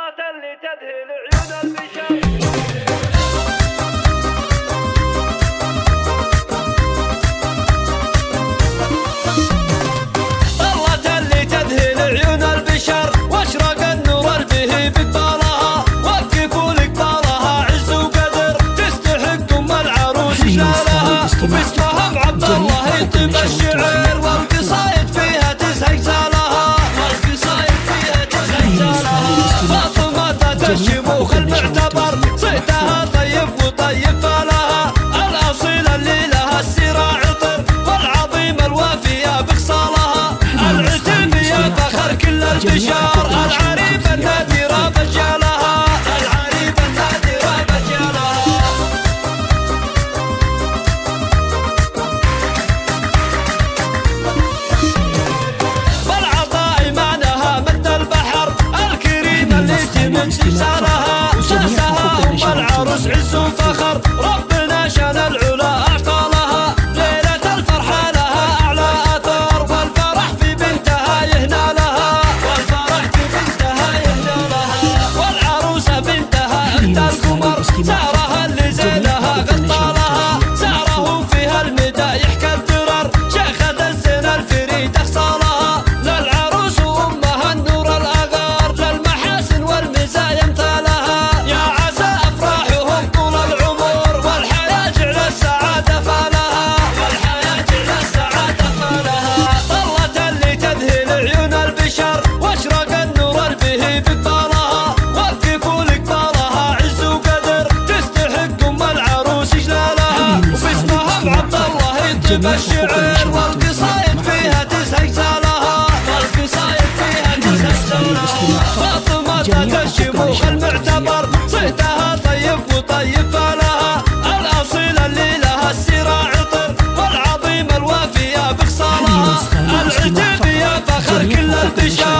صلاة لتذهل عيون البشر. واشرق النور به بقبالها، وقفوا لقبالها عز وقدر، تستحق ام العروس جلالها، وباسمها بعبد الله يتم الشعر، والقصايد فيها تزهق زالها، والقصايد فيها تزهق زالها. فاطمة الشموخ المعتبر، صيتها طيب وطيب فالها، الاصيله اللي لها السراع عطر، والعظيمه الوافيه بخصالها، العتيبيه فخر كل البشر، العريبة النادرة بجالها، العريبة النادرة بجالها. بالعطاء معناها مد البحر، الكريمة اللي تمن سارها، ساسها أم العروس عز وفخر، ربنا شان العلا أعطى لها، ليلة الفرحة لها أعلى أثر، والفرح في بنتها يهنى لها، والفرح في بنتها يهنى لها، والعروسة بنتها أنت القمر، سعرها اللي زينها غطى لها، سعره فيها المدايح كالدرر، شيخة الزين الفريد أخصالها، للعروس وأمها النور الأغار، للمحاسن والمزايا امثالها، يا عسى أفراحهم طول العمر، والحياة جعل السعادة فالها، والحياة جعل السعادة فالها. طلة اللي تذهل عيون البشر، واشرق النور به بقبالها، وقفوا لقبالها عز وقدر، تستحق ام العروس جلالها، وباسمها بعبد الله يتم الشعر، والقصايد فيها تزهق زالها، والقصايد فيها تزهق زالها. فاطمة الشموخ المعتبر، صيتها طيب وطيب فالها، الاصيله اللي لها السراع عطر، والعظيمه الوافيه بخصالها، العتيبيه فخر كل البشر.